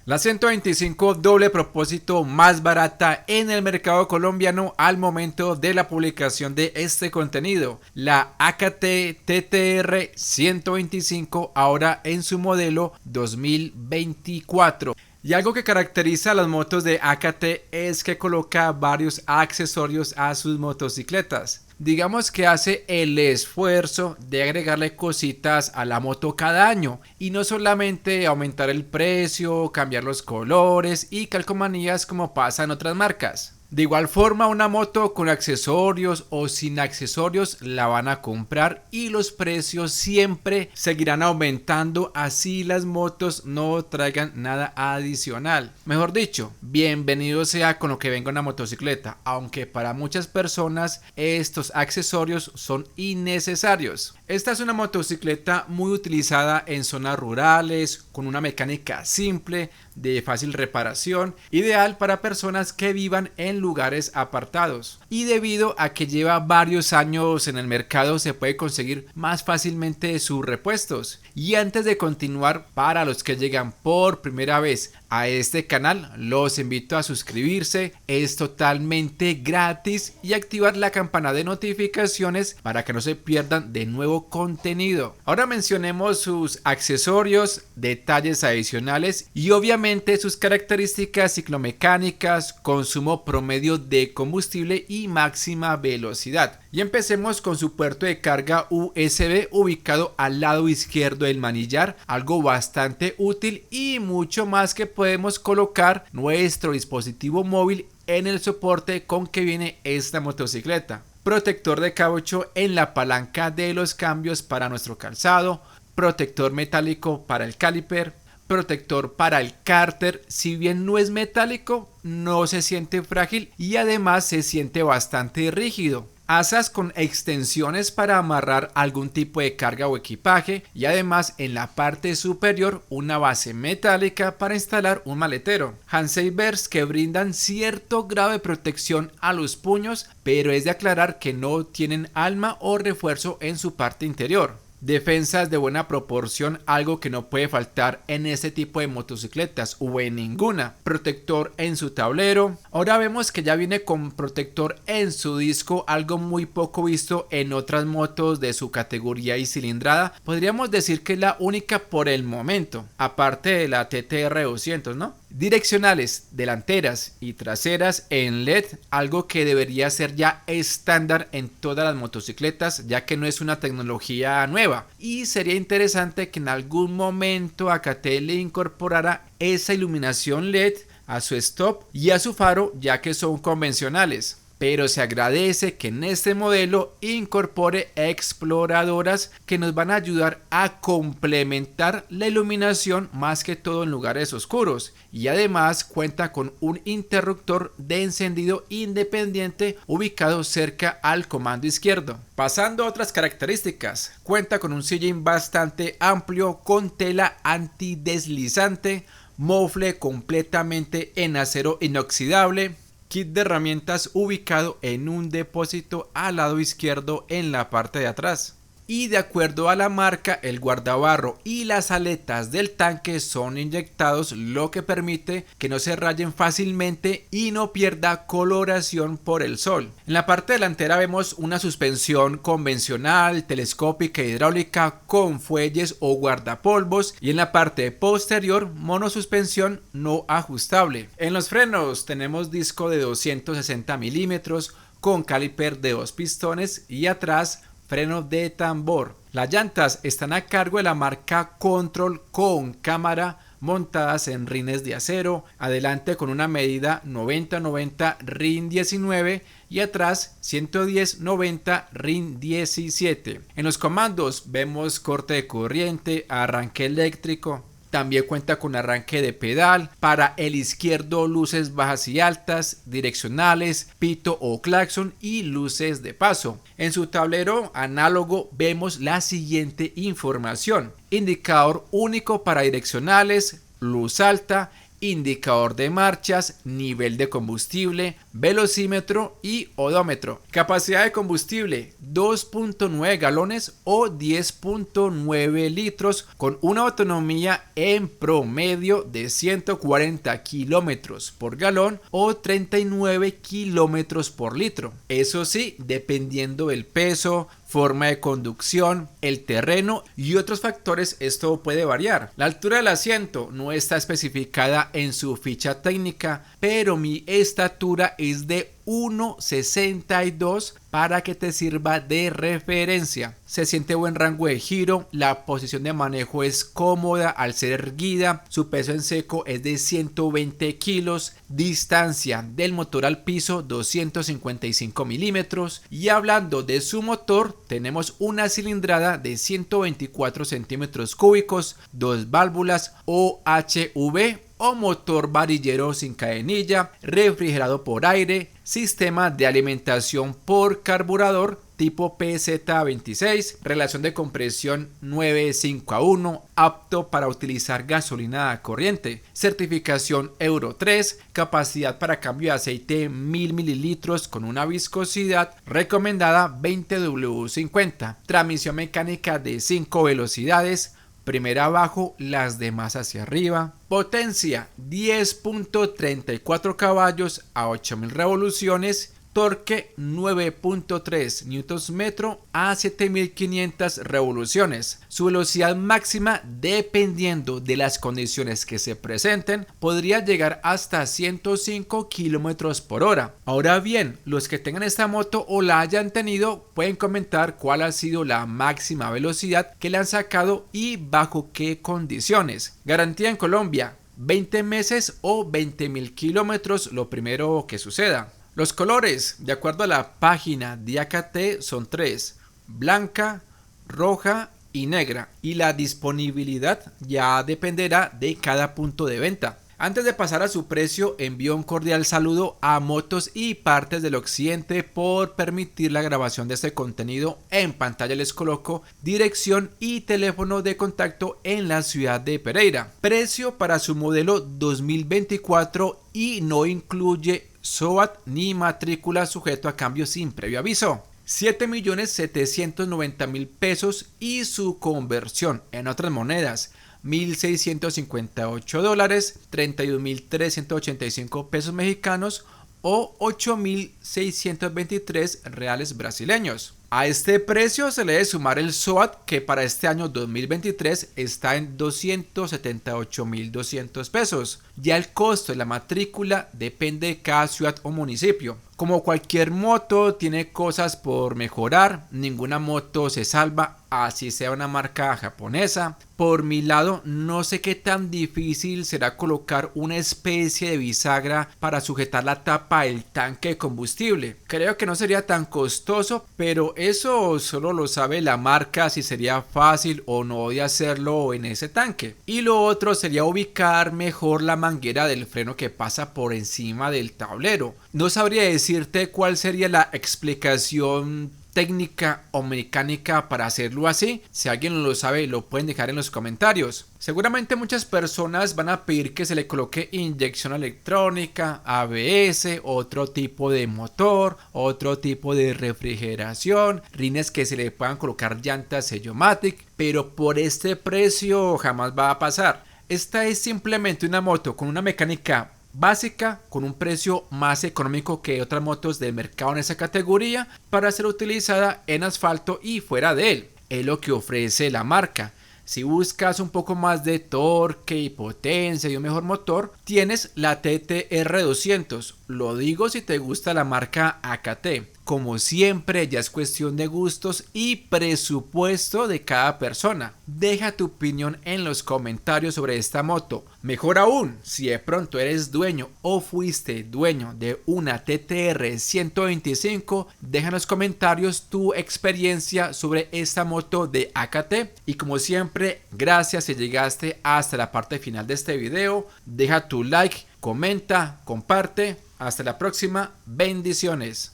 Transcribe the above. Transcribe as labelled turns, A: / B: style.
A: La 125 doble propósito más barata en el mercado colombiano al momento de la publicación de este contenido. La AKT TTR 125 ahora en su modelo 2024. Y algo que caracteriza a las motos de AKT es que coloca varios accesorios a sus motocicletas. Digamos que hace el esfuerzo de agregarle cositas a la moto cada año y no solamente aumentar el precio, cambiar los colores y calcomanías como pasa en otras marcas. De igual forma, una moto con accesorios o sin accesorios la van a comprar y los precios siempre seguirán aumentando, así las motos no traigan nada adicional. Mejor dicho, bienvenido sea con lo que venga una motocicleta, aunque para muchas personas estos accesorios son innecesarios. Esta es una motocicleta muy utilizada en zonas rurales, con una mecánica simple, de fácil reparación, ideal para personas que vivan en lugares apartados. Y debido a que lleva varios años en el mercado, se puede conseguir más fácilmente sus repuestos. Y antes de continuar, para los que llegan por primera vez a este canal, los invito a suscribirse, es totalmente gratis, y activar la campana de notificaciones para que no se pierdan de nuevo contenido. Ahora mencionemos sus accesorios, detalles adicionales y obviamente sus características ciclomecánicas, consumo promedio de combustible y máxima velocidad. Y empecemos con su puerto de carga USB ubicado al lado izquierdo del manillar, algo bastante útil y mucho más que podemos colocar nuestro dispositivo móvil en el soporte con que viene esta motocicleta. Protector de caucho en la palanca de los cambios para nuestro calzado, protector metálico para el caliper, protector para el cárter, si bien no es metálico, no se siente frágil y además se siente bastante rígido. Asas con extensiones para amarrar algún tipo de carga o equipaje y además en la parte superior una base metálica para instalar un maletero. Handsavers que brindan cierto grado de protección a los puños, pero es de aclarar que no tienen alma o refuerzo en su parte interior. Defensas de buena proporción, algo que no puede faltar en este tipo de motocicletas o en ninguna. Protector en su tablero. Ahora vemos que ya viene con protector en su disco, algo muy poco visto en otras motos de su categoría y cilindrada. Podríamos decir que es la única por el momento, aparte de la TTR 200, ¿no? Direccionales delanteras y traseras en LED, algo que debería ser ya estándar en todas las motocicletas, ya que no es una tecnología nueva, y sería interesante que en algún momento AKT le incorporara esa iluminación LED a su stop y a su faro, ya que son convencionales. Pero se agradece que en este modelo incorpore exploradoras que nos van a ayudar a complementar la iluminación, más que todo en lugares oscuros, y además cuenta con un interruptor de encendido independiente ubicado cerca al comando izquierdo. Pasando a otras características, cuenta con un sillín bastante amplio con tela antideslizante, mofle completamente en acero inoxidable, kit de herramientas ubicado en un depósito al lado izquierdo en la parte de atrás. Y de acuerdo a la marca, el guardabarro y las aletas del tanque son inyectados, lo que permite que no se rayen fácilmente y no pierda coloración por el sol. En la parte delantera vemos una suspensión convencional, telescópica e hidráulica con fuelles o guardapolvos, y en la parte posterior monosuspensión no ajustable. En los frenos tenemos disco de 260 milímetros con caliper de 2 pistones y atrás freno de tambor. Las llantas están a cargo de la marca Control con cámara, montadas en rines de acero, adelante con una medida 90-90 RIN 19 y atrás 110-90 RIN 17. En los comandos vemos corte de corriente, arranque eléctrico. También cuenta con arranque de pedal, para el izquierdo luces bajas y altas, direccionales, pito o claxon y luces de paso. En su tablero análogo vemos la siguiente información: indicador único para direccionales, luz alta, indicador de marchas, nivel de combustible, velocímetro y odómetro. Capacidad de combustible 2.9 galones o 10.9 litros con una autonomía en promedio de 140 kilómetros por galón o 39 kilómetros por litro. Eso sí, dependiendo del peso, forma de conducción, el terreno y otros factores, esto puede variar. La altura del asiento no está especificada en su ficha técnica, pero mi estatura es de 1,62 para que te sirva de referencia. Se siente buen rango de giro, la posición de manejo es cómoda al ser erguida, su peso en seco es de 120 kilos, distancia del motor al piso 255 milímetros y hablando de su motor tenemos una cilindrada de 124 centímetros cúbicos, 2 válvulas OHV o motor varillero sin cadenilla, refrigerado por aire, sistema de alimentación por carburador tipo PZ26, relación de compresión 9:5:1, apto para utilizar gasolina corriente, certificación Euro 3, capacidad para cambio de aceite 1000 mililitros con una viscosidad recomendada 20W50, transmisión mecánica de 5 velocidades, primera abajo, las demás hacia arriba. Potencia 10.34 caballos a 8000 revoluciones. Torque 9.3 Nm a 7500 revoluciones. Su velocidad máxima, dependiendo de las condiciones que se presenten, podría llegar hasta 105 km por hora. Ahora bien, los que tengan esta moto o la hayan tenido pueden comentar cuál ha sido la máxima velocidad que le han sacado y bajo qué condiciones. Garantía en Colombia 20 meses o 20.000 kilómetros, lo primero que suceda. Los colores, de acuerdo a la página de AKT, son 3: blanca, roja y negra. Y la disponibilidad ya dependerá de cada punto de venta. Antes de pasar a su precio, envío un cordial saludo a Motos y Partes del Occidente por permitir la grabación de este contenido. En pantalla les coloco dirección y teléfono de contacto en la ciudad de Pereira. Precio para su modelo 2024 y no incluye SOAT ni matrícula, sujeto a cambio sin previo aviso. 7.790.000 pesos y su conversión en otras monedas 1.658 dólares, 31.385 pesos mexicanos o 8.623 reales brasileños. A este precio se le debe sumar el SOAT, que para este año 2023 está en 278.200 pesos. Ya el costo de la matrícula depende de cada ciudad o municipio. Como cualquier moto, tiene cosas por mejorar. Ninguna moto se salva, así sea una marca japonesa. Por mi lado, no sé qué tan difícil será colocar una especie de bisagra para sujetar la tapa del tanque de combustible. Creo que no sería tan costoso, pero eso solo lo sabe la marca, si sería fácil o no de hacerlo en ese tanque. Y lo otro sería ubicar mejor la manguera del freno que pasa por encima del tablero. No sabría decirte cuál sería la explicación técnica o mecánica para hacerlo así. Si alguien lo sabe, lo pueden dejar en los comentarios. Seguramente muchas personas van a pedir que se le coloque inyección electrónica, ABS, otro tipo de motor, otro tipo de refrigeración, rines que se le puedan colocar llantas Sellomatic, pero por este precio jamás va a pasar. Esta es simplemente una moto con una mecánica básica, con un precio más económico que otras motos del mercado en esa categoría, para ser utilizada en asfalto y fuera de él. Es lo que ofrece la marca. Si buscas un poco más de torque y potencia y un mejor motor, tienes la TTR200. Lo digo si te gusta la marca AKT. Como siempre, ya es cuestión de gustos y presupuesto de cada persona. Deja tu opinión en los comentarios sobre esta moto. Mejor aún, si de pronto eres dueño o fuiste dueño de una TTR 125, deja en los comentarios tu experiencia sobre esta moto de AKT. Y como siempre, gracias si llegaste hasta la parte final de este video. Deja tu like, comenta, comparte. Hasta la próxima. Bendiciones.